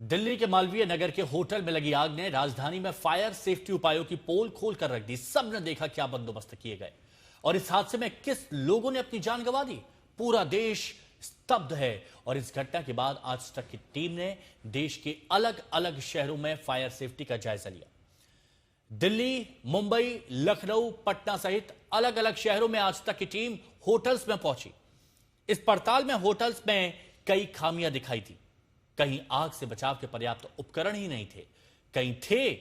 दिल्ली के मालवीय नगर के होटल में लगी आग ने राजधानी में फायर सेफ्टी उपायों की पोल खोल कर रख दी। सबने देखा क्या बंदोबस्त किए गए और इस हादसे में किस लोगों ने अपनी जान गंवा दी। पूरा देश स्तब्ध है और इस घटना के बाद आज तक की टीम ने देश के अलग अलग शहरों में फायर सेफ्टी का जायजा लिया। दिल्ली, मुंबई, लखनऊ, पटना सहित अलग अलग शहरों में आज तक की टीम होटल्स में पहुंची। इस पड़ताल में होटल्स में कई खामियां दिखाई दी। कहीं आग से बचाव के पर्याप्त उपकरण ही नहीं थे, कहीं थे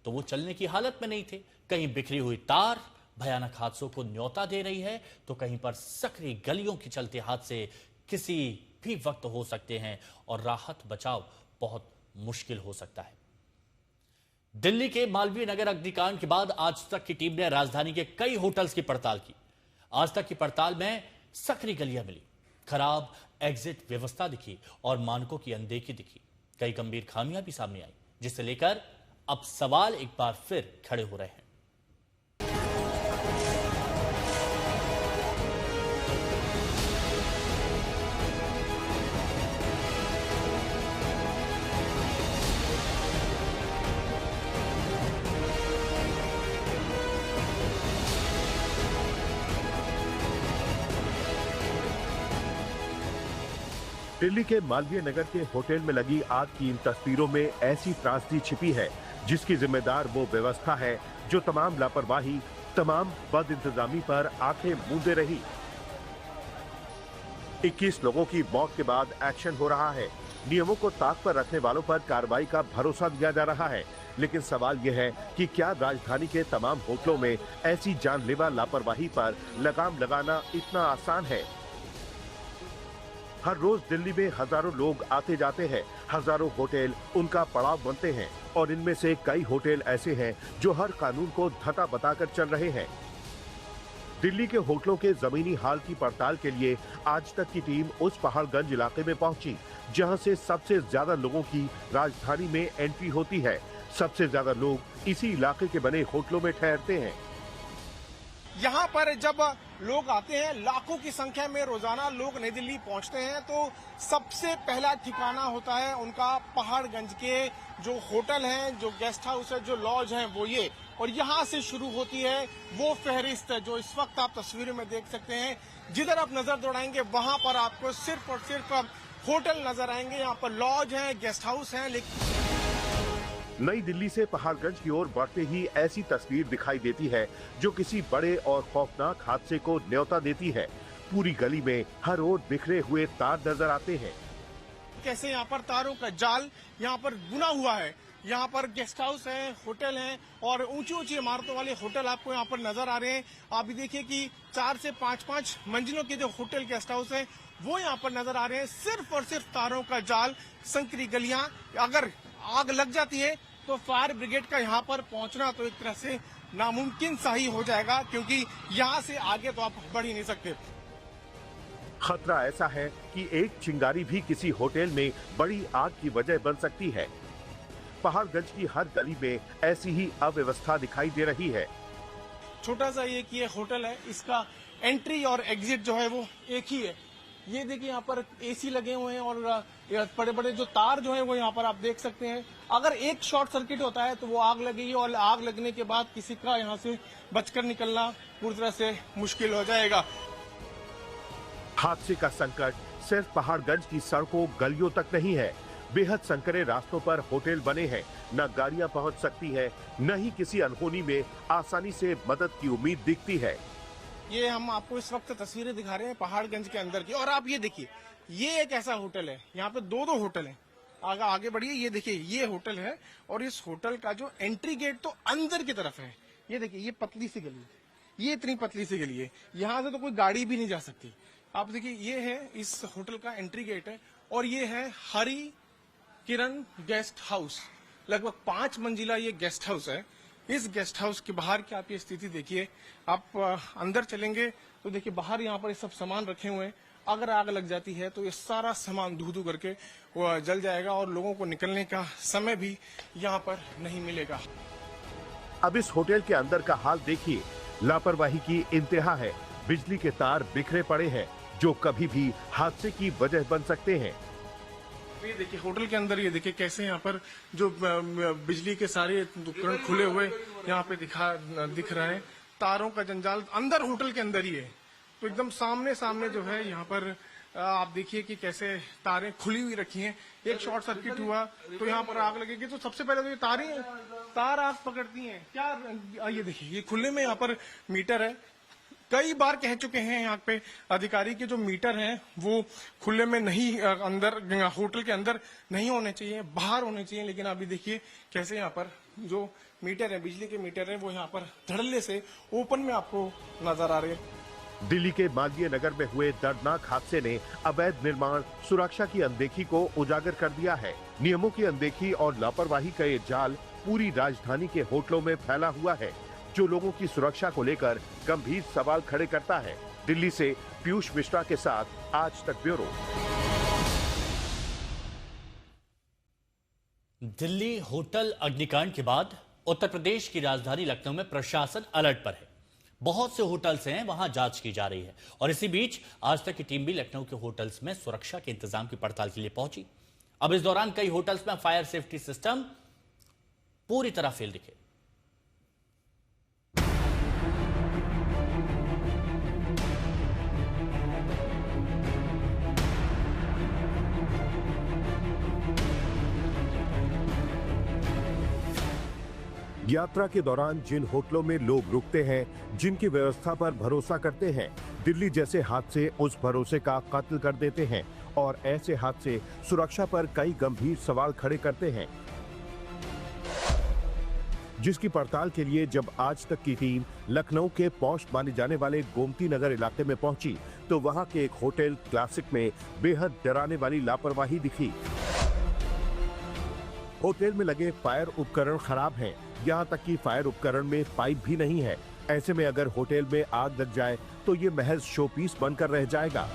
तो वो चलने की हालत में नहीं थे, कहीं बिखरी हुई तार भयानक हादसों को न्योता दे रही है, तो कहीं पर सकरी गलियों के चलते हादसे किसी भी वक्त हो सकते हैं और राहत बचाव बहुत मुश्किल हो सकता है। दिल्ली के मालवीय नगर अग्निकांड के बाद आज तक की टीम ने राजधानी के कई होटल्स की पड़ताल की। आज तक की पड़ताल में सकरी गलियां मिली, खराब एग्जिट व्यवस्था दिखी और मानकों की अनदेखी दिखी। कई गंभीर खामियां भी सामने आई, जिसे लेकर अब सवाल एक बार फिर खड़े हो रहे हैं। दिल्ली के मालवीय नगर के होटल में लगी आग की इन तस्वीरों में ऐसी त्रासदी छिपी है जिसकी जिम्मेदार वो व्यवस्था है जो तमाम लापरवाही, तमाम बदइंतजामी पर आंखें मूंदे रही। 21 लोगों की मौत के बाद एक्शन हो रहा है। नियमों को ताक पर रखने वालों पर कार्रवाई का भरोसा दिया जा रहा है, लेकिन सवाल यह है कि क्या राजधानी के तमाम होटलों में ऐसी जानलेवा लापरवाही पर लगाम लगाना इतना आसान है? हर रोज दिल्ली में हजारों लोग आते जाते हैं, हजारों होटल उनका पड़ाव बनते हैं और इनमें से कई होटल ऐसे हैं जो हर कानून को धता बताकर चल रहे हैं। दिल्ली के होटलों के जमीनी हाल की पड़ताल के लिए आज तक की टीम उस पहाड़गंज इलाके में पहुंची जहां से सबसे ज्यादा लोगों की राजधानी में एंट्री होती है। सबसे ज्यादा लोग इसी इलाके के बने होटलों में ठहरते हैं। यहाँ पर जब लोग आते हैं, लाखों की संख्या में रोजाना लोग नई दिल्ली पहुंचते हैं, तो सबसे पहला ठिकाना होता है उनका पहाड़गंज के जो होटल हैं, जो गेस्ट हाउस है, जो लॉज हैं, वो ये। और यहाँ से शुरू होती है वो फहरिस्त जो इस वक्त आप तस्वीरों में देख सकते हैं। जिधर आप नजर दौड़ाएंगे वहां पर आपको सिर्फ और सिर्फ होटल नजर आएंगे। यहाँ पर लॉज हैं, गेस्ट हाउस हैं। लेकिन नई दिल्ली से पहाड़गंज की ओर बढ़ते ही ऐसी तस्वीर दिखाई देती है जो किसी बड़े और खौफनाक हादसे को न्योता देती है। पूरी गली में हर ओर बिखरे हुए तार नजर आते हैं। कैसे यहाँ पर तारों का जाल यहाँ पर बुना हुआ है। यहाँ पर गेस्ट हाउस है, होटल हैं और ऊंची ऊंची इमारतों वाले होटल आपको यहाँ पर नजर आ रहे हैं। आप भी देखिए कि 4 से 5 मंजिलों के जो होटल गेस्ट हाउस हैं वो यहाँ पर नजर आ रहे हैं। सिर्फ और सिर्फ तारों का जाल, संकरी गलियां। अगर आग लग जाती है तो फायर ब्रिगेड का यहाँ पर पहुंचना तो एक तरह से नामुमकिन सा ही हो जाएगा, क्योंकि यहाँ से आगे तो आप बढ़ ही नहीं सकते। खतरा ऐसा है कि एक चिंगारी भी किसी होटल में बड़ी आग की वजह बन सकती है। पहाड़गंज की हर गली में ऐसी ही अव्यवस्था दिखाई दे रही है। छोटा सा ये होटल है, इसका एंट्री और एग्जिट जो है वो एक ही है। ये देखिए यहाँ पर एसी लगे हुए हैं और बड़े बड़े जो तार जो है वो यहाँ पर आप देख सकते हैं। अगर एक शॉर्ट सर्किट होता है तो वो आग लगेगी और आग लगने के बाद किसी का यहाँ से बचकर निकलना पूरी तरह से मुश्किल हो जाएगा। हादसे का संकट सिर्फ पहाड़गंज की सड़कों गलियों तक नहीं है। बेहद संकरे रास्तों पर होटल बने हैं, न गाड़ियां पहुंच सकती हैं, न ही किसी अनहोनी में आसानी से मदद की उम्मीद दिखती है। ये हम आपको इस वक्त तस्वीरें दिखा रहे हैं पहाड़गंज के अंदर की, और आप ये देखिए, ये एक ऐसा होटल है, यहाँ पे दो होटल हैं। आगे बढ़िए, ये देखिए ये होटल है और इस होटल का जो एंट्री गेट तो अंदर की तरफ है। ये देखिए ये पतली सी गली, ये इतनी पतली सी गली है, यहाँ से तो कोई गाड़ी भी नहीं जा सकती। आप देखिए ये है इस होटल का एंट्री गेट है और ये है हरी किरण गेस्ट हाउस। लगभग 5 मंजिला ये गेस्ट हाउस है। इस गेस्ट हाउस के बाहर की आप ये स्थिति देखिए। आप अंदर चलेंगे तो देखिए बाहर यहाँ पर ये सब सामान रखे हुए हैं। अगर आग लग जाती है तो ये सारा सामान धू करके वो जल जाएगा और लोगों को निकलने का समय भी यहाँ पर नहीं मिलेगा। अब इस होटल के अंदर का हाल देखिए, लापरवाही की इंतहा है। बिजली के तार बिखरे पड़े हैं जो कभी भी हादसे की वजह बन सकते हैं। ये देखिए होटल के अंदर, ये देखिए कैसे यहाँ पर जो बिजली के सारे उपकरण खुले हुए यहाँ पे दिख रहा है। तारों का जंजाल अंदर होटल के अंदर ही है, तो एकदम सामने सामने जो है यहाँ पर आप देखिए कि कैसे तारें खुली हुई रखी हैं। एक शॉर्ट सर्किट हुआ तो यहाँ पर आग लगेगी, तो सबसे पहले तो ये तार आग पकड़ती हैं क्या। ये देखिए ये खुले में यहाँ पर मीटर है। कई बार कह चुके हैं यहाँ पे अधिकारी के जो मीटर हैं वो खुले में नहीं, अंदर होटल के अंदर नहीं होने चाहिए, बाहर होने चाहिए। लेकिन अभी देखिए कैसे यहाँ पर जो मीटर है, बिजली के मीटर है, वो यहाँ पर धड़ल्ले से ओपन में आपको नजर आ रहे हैं। दिल्ली के मालवीय नगर में हुए दर्दनाक हादसे ने अवैध निर्माण, सुरक्षा की अनदेखी को उजागर कर दिया है। नियमों की अनदेखी और लापरवाही का ये जाल पूरी राजधानी के होटलों में फैला हुआ है, जो लोगों की सुरक्षा को लेकर गंभीर सवाल खड़े करता है। दिल्ली से पीयूष मिश्रा के साथ आज तक ब्यूरो। दिल्ली होटल अग्निकांड के बाद उत्तर प्रदेश की राजधानी लखनऊ में प्रशासन अलर्ट पर है। बहुत से होटल्स हैं, वहां जांच की जा रही है। और इसी बीच आज तक की टीम भी लखनऊ के होटल्स में सुरक्षा के इंतजाम की पड़ताल के लिए पहुंची। अब इस दौरान कई होटल्स में फायर सेफ्टी सिस्टम पूरी तरह फेल दिखे। यात्रा के दौरान जिन होटलों में लोग रुकते हैं, जिनकी व्यवस्था पर भरोसा करते हैं, दिल्ली जैसे हादसे उस भरोसे का कत्ल कर देते हैं और ऐसे हादसे सुरक्षा पर कई गंभीर सवाल खड़े करते हैं, जिसकी पड़ताल के लिए जब आज तक की टीम लखनऊ के पॉश माने जाने वाले गोमती नगर इलाके में पहुंची तो वहां के एक होटल क्लासिक में बेहद डराने वाली लापरवाही दिखी। होटल में लगे फायर उपकरण खराब हैं, यहाँ तक कि फायर उपकरण में पाइप भी नहीं है। ऐसे में अगर होटल में आग लग जाए तो ये महज शोपीस बनकर रह जाएगा।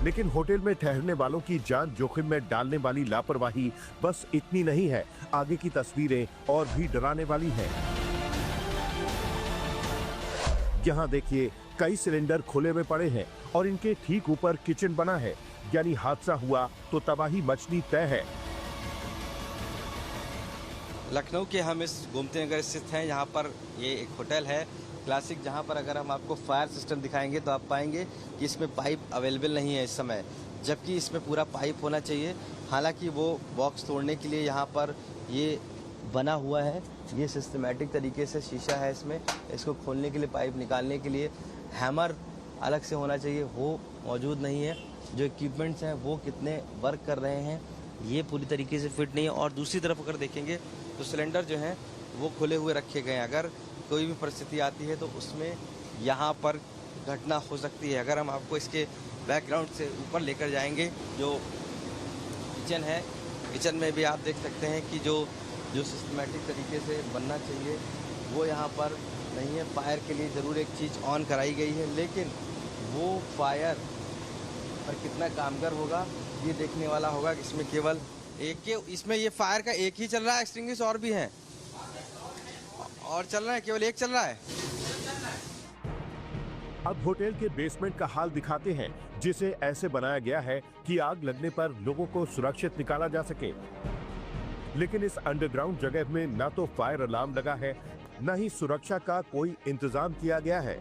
लेकिन होटल में ठहरने वालों की जान जोखिम में डालने वाली लापरवाही बस इतनी नहीं है, आगे की तस्वीरें और भी डराने वाली हैं। यहाँ देखिए कई सिलेंडर खुले में पड़े हैं और इनके ठीक ऊपर किचन बना है, यानी हादसा हुआ तो तबाही मचनी तय है। लखनऊ के हम इस गोमती नगर स्थित हैं। यहाँ पर ये एक होटल है क्लासिक, जहाँ पर अगर हम आपको फायर सिस्टम दिखाएंगे तो आप पाएंगे कि इसमें पाइप अवेलेबल नहीं है इस समय, जबकि इसमें पूरा पाइप होना चाहिए। हालांकि वो बॉक्स तोड़ने के लिए यहाँ पर ये बना हुआ है, ये सिस्टमेटिक तरीके से शीशा है इसमें, इसको खोलने के लिए, पाइप निकालने के लिए हैमर अलग से होना चाहिए, वो मौजूद नहीं है। जो इक्विपमेंट्स हैं वो कितने वर्क कर रहे हैं ये पूरी तरीके से फिट नहीं है। और दूसरी तरफ अगर देखेंगे तो सिलेंडर जो हैं वो खुले हुए रखे गए हैं। अगर कोई भी परिस्थिति आती है तो उसमें यहाँ पर घटना हो सकती है। अगर हम आपको इसके बैकग्राउंड से ऊपर लेकर जाएंगे, जो किचन है, किचन में भी आप देख सकते हैं कि जो सिस्टमेटिक तरीके से बनना चाहिए वो यहाँ पर नहीं है। फायर के लिए ज़रूर एक चीज़ ऑन कराई गई है, लेकिन वो फायर पर कितना कामगर होगा ये देखने वाला होगा। इसमें केवल इसमें ये फायर का एक ही चल रहा है, एक्सटिंग्विश और भी हैं और चल रहा है, केवल एक चल रहा है। अब होटल के बेसमेंट का हाल दिखाते हैं, जिसे ऐसे बनाया गया है कि आग लगने पर लोगों को सुरक्षित निकाला जा सके। लेकिन इस अंडरग्राउंड जगह में न तो फायर अलार्म लगा है, न ही सुरक्षा का कोई इंतजाम किया गया है।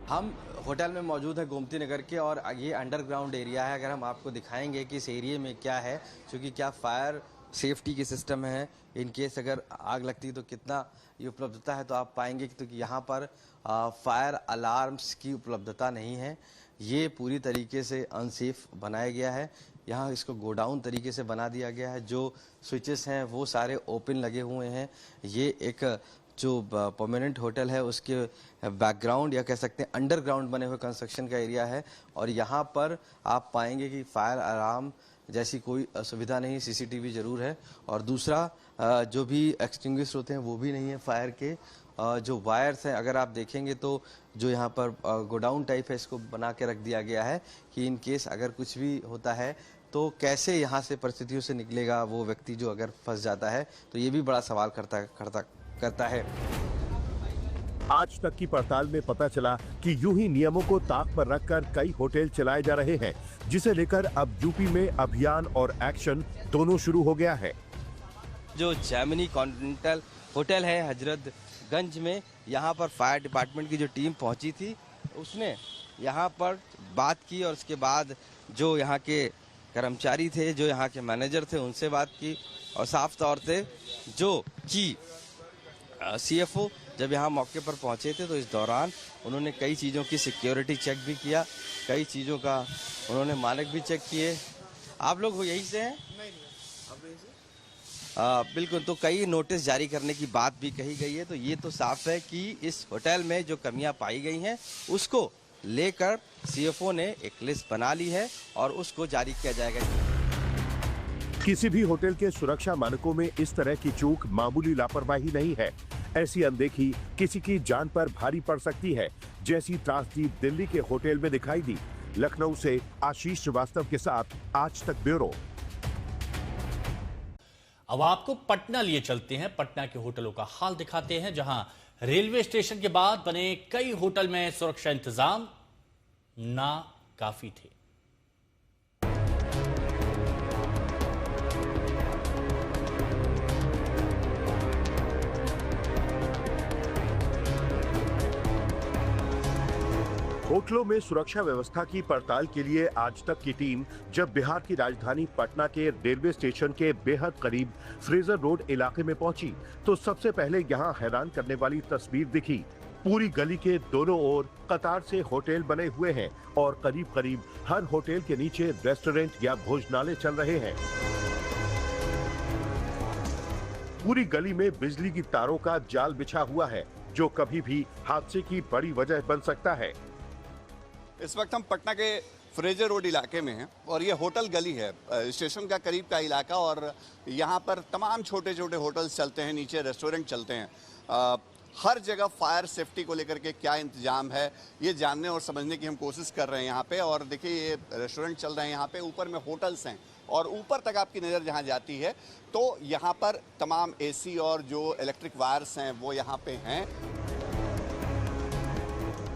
हम होटल में मौजूद है गोमती नगर के और ये अंडरग्राउंड एरिया है। अगर हम आपको दिखाएंगे कि इस एरिया में क्या है, क्योंकि क्या फायर सेफ्टी के सिस्टम है, इन केस अगर आग लगती है तो कितना ये उपलब्धता है, तो आप पाएंगे कि यहाँ पर फायर अलार्म्स की उपलब्धता नहीं है। ये पूरी तरीके से अनसेफ बनाया गया है। यहाँ इसको गोडाउन तरीके से बना दिया गया है। जो स्विचेस हैं वो सारे ओपन लगे हुए हैं। ये एक जो परमानेंट होटल है उसके बैकग्राउंड या कह सकते हैं अंडरग्राउंड बने हुए कंस्ट्रक्शन का एरिया है और यहाँ पर आप पाएंगे कि फायर अलार्म जैसी कोई सुविधा नहीं, सीसीटीवी जरूर है। और दूसरा जो भी एक्सटिंग्विश होते हैं वो भी नहीं है फायर के। जो वायर्स हैं अगर आप देखेंगे तो जो यहाँ पर गोडाउन टाइप है इसको बना के रख दिया गया है कि इन केस अगर कुछ भी होता है तो कैसे यहाँ से परिस्थितियों से निकलेगा वो व्यक्ति जो अगर फंस जाता है, तो ये भी बड़ा सवाल करता है। आज तक की पड़ताल में पता चला कि यूं ही नियमों को ताक पर रखकर कई होटल चलाए जा रहे हैं, जिसे लेकर अब यूपी में अभियान और एक्शन दोनों शुरू हो गया है। जो जैमिनी कॉन्टिनेंटल होटल है हजरतगंज में, यहाँ पर फायर डिपार्टमेंट की जो टीम पहुंची थी, उसने यहाँ पर बात की और उसके बाद जो यहाँ के कर्मचारी थे, जो यहाँ के मैनेजर थे, उनसे बात की और साफ तौर से जो कि CFO जब यहाँ मौके पर पहुँचे थे तो इस दौरान उन्होंने कई चीज़ों की सिक्योरिटी चेक भी किया, कई चीज़ों का उन्होंने मानक भी चेक किए। आप लोग यहीं से हैं? बिल्कुल, तो कई नोटिस जारी करने की बात भी कही गई है। तो ये तो साफ है कि इस होटल में जो कमियां पाई गई हैं उसको लेकर CFO ने एक लिस्ट बना ली है और उसको जारी किया जाएगा। किसी भी होटल के सुरक्षा मानकों में इस तरह की चूक मामूली लापरवाही नहीं है। ऐसी अनदेखी किसी की जान पर भारी पड़ सकती है, जैसी त्रासदी दिल्ली के होटल में दिखाई दी। लखनऊ से आशीष श्रीवास्तव के साथ आज तक ब्यूरो। अब आपको पटना लिए चलते हैं। पटना के होटलों का हाल दिखाते हैं, जहां रेलवे स्टेशन के बाद बने कई होटल में सुरक्षा इंतजाम ना काफी थे। होटलों में सुरक्षा व्यवस्था की पड़ताल के लिए आज तक की टीम जब बिहार की राजधानी पटना के रेलवे स्टेशन के बेहद करीब फ्रेजर रोड इलाके में पहुंची, तो सबसे पहले यहां हैरान करने वाली तस्वीर दिखी। पूरी गली के दोनों ओर कतार से होटल बने हुए हैं और करीब करीब हर होटल के नीचे रेस्टोरेंट या भोजनालय चल रहे हैं। पूरी गली में बिजली की तारों का जाल बिछा हुआ है, जो कभी भी हादसे की बड़ी वजह बन सकता है। इस वक्त हम पटना के फ्रेजर रोड इलाके में हैं और ये होटल गली है, स्टेशन का करीब का इलाका, और यहाँ पर तमाम छोटे छोटे होटल्स चलते हैं, नीचे रेस्टोरेंट चलते हैं। हर जगह फायर सेफ्टी को लेकर के क्या इंतजाम है ये जानने और समझने की हम कोशिश कर रहे हैं यहाँ पे। और देखिए ये रेस्टोरेंट चल रहे हैं यहाँ पे, ऊपर में होटल्स हैं और ऊपर तक आपकी नज़र जहाँ जाती है तो यहाँ पर तमाम AC और जो इलेक्ट्रिक वायर्स हैं वो यहाँ पे हैं।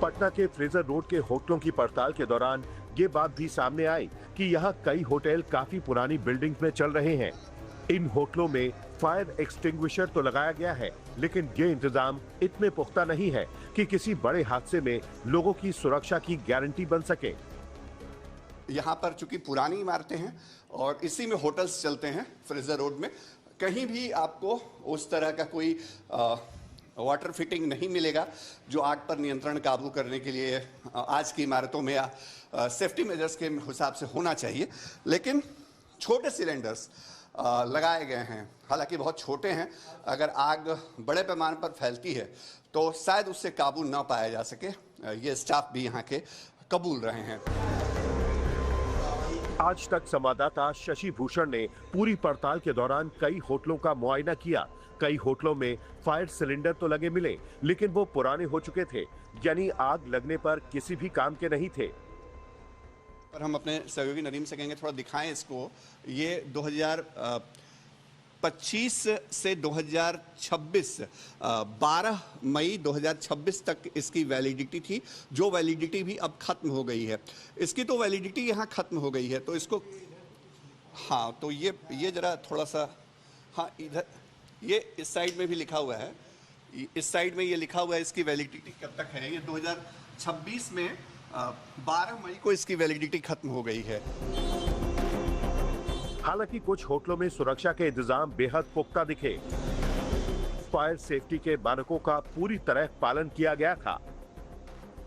पटना के फ्रेजर रोड के होटलों की पड़ताल के दौरान ये बात भी सामने आई कि यहाँ कई होटल काफी पुरानी बिल्डिंग्स में चल रहे हैं। इन होटलों में फायर एक्सटिंग्विशर तो लगाया गया है, लेकिन ये इंतजाम इतने पुख्ता नहीं है कि किसी बड़े हादसे में लोगों की सुरक्षा की गारंटी बन सके। यहाँ पर चूंकि पुरानी इमारतें हैं और इसी में होटल्स चलते हैं फ्रेजर रोड में, कहीं भी आपको उस तरह का कोई वाटर फिटिंग नहीं मिलेगा जो आग पर नियंत्रण काबू करने के लिए आज की इमारतों में या सेफ्टी मेजर्स के हिसाब से होना चाहिए। लेकिन छोटे सिलेंडर्स लगाए गए हैं, हालांकि बहुत छोटे हैं। अगर आग बड़े पैमाने पर फैलती है तो शायद उससे काबू ना पाया जा सके। ये स्टाफ भी यहाँ के कबूल रहे हैं। आज तक संवाददाता शशि भूषण ने पूरी पड़ताल के दौरान कई होटलों का मुआयना किया। कई होटलों में फायर सिलेंडर तो लगे मिले, लेकिन वो पुराने हो चुके थे, यानी आग लगने पर किसी भी काम के नहीं थे। पर हम अपने सहयोगी नदीम से कहेंगे थोड़ा दिखाएं इसको। ये 2025 से 2026 12 मई 2026 तक इसकी वैलिडिटी थी, जो वैलिडिटी भी अब खत्म हो गई है। इसकी तो वैलिडिटी यहाँ खत्म हो गई है, तो इसको हाँ, तो ये जरा थोड़ा सा, हाँ इधर ये इस साइड में भी लिखा हुआ है, इस साइड में ये लिखा हुआ है इसकी वैलिडिटी कब तक है। ये 2026 में 12 मई को इसकी वैलिडिटी खत्म हो गई है। हालांकि कुछ होटलों में सुरक्षा के इंतजाम बेहद पुख्ता दिखे। फायर सेफ्टी के मानकों का पूरी तरह पालन किया गया था।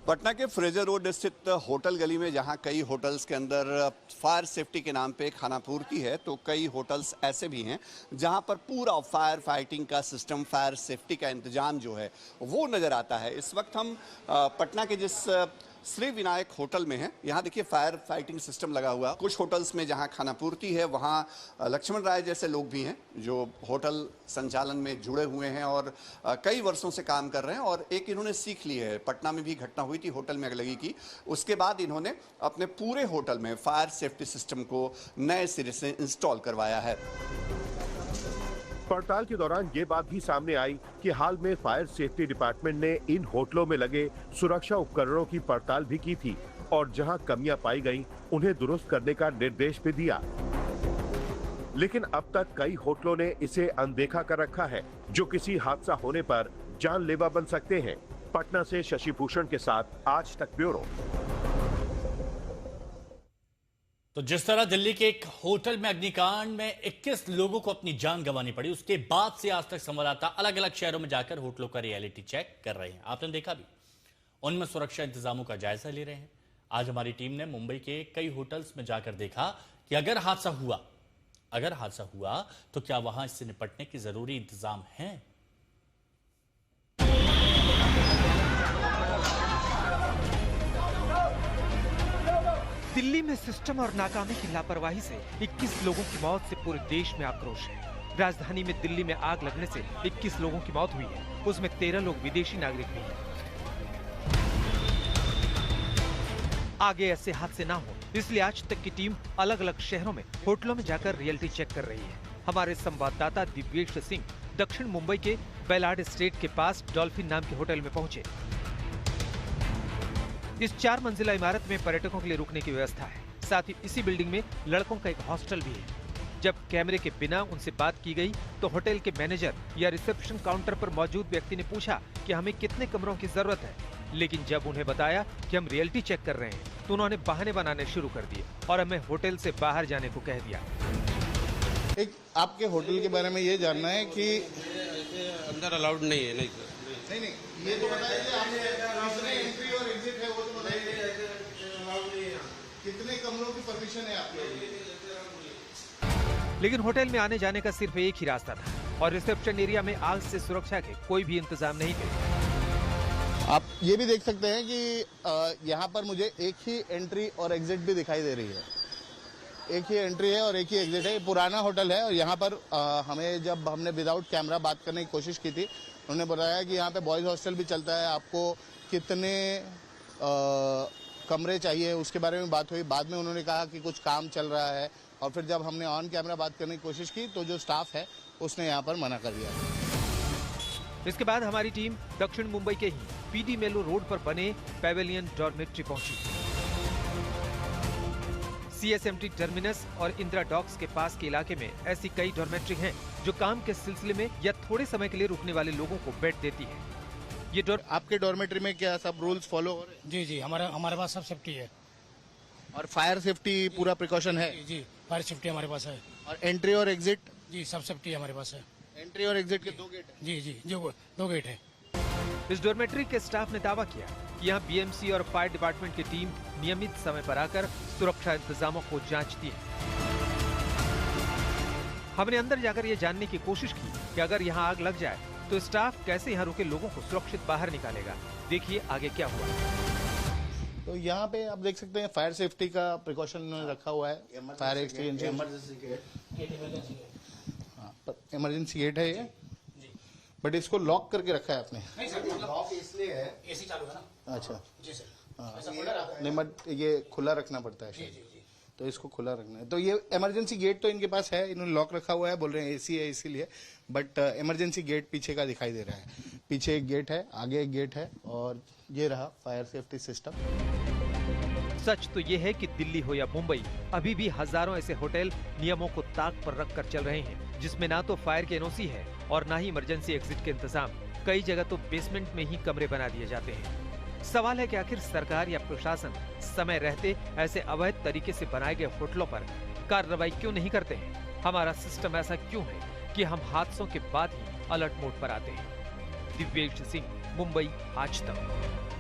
पटना के फ्रेजर रोड स्थित होटल गली में जहां कई होटल्स के अंदर फायर सेफ्टी के नाम पे खानापूर्ति है, तो कई होटल्स ऐसे भी हैं जहां पर पूरा फायर फाइटिंग का सिस्टम, फायर सेफ्टी का इंतजाम जो है वो नज़र आता है। इस वक्त हम पटना के जिस श्री विनायक होटल में है, यहाँ देखिए फायर फाइटिंग सिस्टम लगा हुआ। कुछ होटल्स में जहाँ खानापूर्ति है वहाँ लक्ष्मण राय जैसे लोग भी हैं जो होटल संचालन में जुड़े हुए हैं और कई वर्षों से काम कर रहे हैं। और एक इन्होंने सीख ली है, पटना में भी घटना हुई थी होटल में अगलगी की, उसके बाद इन्होंने अपने पूरे होटल में फायर सेफ्टी सिस्टम को नए सिरे से इंस्टॉल करवाया है। पड़ताल के दौरान ये बात भी सामने आई कि हाल में फायर सेफ्टी डिपार्टमेंट ने इन होटलों में लगे सुरक्षा उपकरणों की पड़ताल भी की थी और जहां कमियां पाई गईं, उन्हें दुरुस्त करने का निर्देश भी दिया। लेकिन अब तक कई होटलों ने इसे अनदेखा कर रखा है, जो किसी हादसा होने पर जानलेवा बन सकते हैं। पटना से शशि भूषण के साथ आज तक ब्यूरो। तो जिस तरह दिल्ली के एक होटल में अग्निकांड में 21 लोगों को अपनी जान गंवानी पड़ी, उसके बाद से आज तक संवाददाता अलग अलग शहरों में जाकर होटलों का रियलिटी चेक कर रहे हैं। आपने देखा भी, उनमें सुरक्षा इंतजामों का जायजा ले रहे हैं। आज हमारी टीम ने मुंबई के कई होटल्स में जाकर देखा कि अगर हादसा हुआ तो क्या वहां इससे निपटने के जरूरी इंतजाम हैं। दिल्ली में सिस्टम और नाकामी की लापरवाही से 21 लोगों की मौत से पूरे देश में आक्रोश है। राजधानी में दिल्ली में आग लगने से 21 लोगों की मौत हुई है, उसमें 13 लोग विदेशी नागरिक भी हैं। आगे ऐसे हादसे ना हो, इसलिए आज तक की टीम अलग अलग शहरों में होटलों में जाकर रियलिटी चेक कर रही है। हमारे संवाददाता दिव्येश सिंह दक्षिण मुंबई के बेलाड स्ट्रीट के पास डॉल्फिन नाम के होटल में पहुंचे। इस 4 मंजिला इमारत में पर्यटकों के लिए रुकने की व्यवस्था है। साथ ही इसी बिल्डिंग में लड़कों का एक हॉस्टल भी है। जब कैमरे के बिना उनसे बात की गई तो होटल के मैनेजर या रिसेप्शन काउंटर पर मौजूद व्यक्ति ने पूछा कि हमें कितने कमरों की जरूरत है, लेकिन जब उन्हें बताया कि हम रियलिटी चेक कर रहे हैं तो उन्होंने बहाने बनाने शुरू कर दिए और हमें होटल से बाहर जाने को कह दिया। एक आपके होटल के बारे में ये जानना है कि अंदर अलाउड नहीं है। नहीं, ये तो बताइए कितने एंट्री और एग्जिट है, वो तो बताइए। कितने कमरों की परमिशन है आपके? लेकिन होटल में आने जाने का सिर्फ एक ही रास्ता था और रिसेप्शन एरिया में आग से सुरक्षा के कोई भी इंतजाम नहीं थे। आप ये भी देख सकते हैं कि यहाँ पर मुझे एक ही एंट्री और एग्जिट भी दिखाई दे रही है। एक ही एंट्री है और एक ही एग्जिट है। पुराना होटल है और यहाँ पर हमें जब हमने विदाउट कैमरा बात करने की कोशिश की थी, उन्होंने बताया कि यहाँ पे बॉयज हॉस्टल भी चलता है, आपको कितने कमरे चाहिए उसके बारे में बात हुई। बाद में उन्होंने कहा कि कुछ काम चल रहा है और फिर जब हमने ऑन कैमरा बात करने की कोशिश की तो जो स्टाफ है उसने यहाँ पर मना कर दिया। इसके बाद हमारी टीम दक्षिण मुंबई के ही पीडी मेलो रोड पर बने पैवेलियन डॉर्मेट्री पहुंची। सीएसएमटी टर्मिनस और इंदिरा डॉक्स के पास के इलाके में ऐसी कई डॉर्मेट्री हैं जो काम के सिलसिले में या थोड़े समय के लिए रुकने वाले लोगों को बेड देती है। ये आपके डॉर्मेट्री में क्या सब रूल्स फॉलो हो रहे हैं? जी, हमारे पास सब सेफ्टी है और फायर सेफ्टी पूरा प्रिकॉशन है? जी, फायर सेफ्टी हमारे पास है। और एंट्री और एग्जिट? जी, सब सेफ्टी हमारे पास है। एंट्री और एग्जिट के 2 गेट है? जी, जो 2 गेट है। इस डॉर्मेट्री के स्टाफ ने दावा किया कि यहाँ बीएमसी और फायर डिपार्टमेंट की टीम नियमित समय पर आकर सुरक्षा इंतजामों को जांचती है। हमने अंदर जाकर ये जानने की कोशिश की कि अगर यहाँ आग लग जाए तो स्टाफ कैसे यहाँ रुके लोगों को सुरक्षित बाहर निकालेगा। देखिए आगे क्या हुआ। तो यहाँ पे आप देख सकते हैं फायर सेफ्टी का प्रिकॉशन रखा हुआ है। फायर एक्सटेंशन, इमरजेंसी गेट है ये, बट इसको लॉक करके रखा है आपने? लॉक इसलिए है, एसी चालू है ना। अच्छा जी सर। नहीं, बट ये खुला रखना पड़ता है शायद, तो इसको खुला रखना है। तो ये इमरजेंसी गेट तो इनके पास है, इन्होंने लॉक रखा हुआ है, बोल रहे हैं एसी है इसीलिए, बट इमरजेंसी गेट पीछे का दिखाई दे रहा है। पीछे एक गेट है, आगे एक गेट है और ये रहा फायर सेफ्टी सिस्टम। सच तो ये है कि दिल्ली हो या मुंबई, अभी भी हजारों ऐसे होटल नियमों को ताक पर रखकर चल रहे हैं, जिसमें ना तो फायर के एनओसी है और ना ही इमरजेंसी एग्जिट के इंतजाम। कई जगह तो बेसमेंट में ही कमरे बना दिए जाते हैं। सवाल है कि आखिर सरकार या प्रशासन समय रहते ऐसे अवैध तरीके से बनाए गए होटलों पर कार्रवाई क्यों नहीं करते हैं? हमारा सिस्टम ऐसा क्यों है कि हम हादसों के बाद ही अलर्ट मोड पर आते हैं? दिव्येश सिंह, मुंबई, आज तक।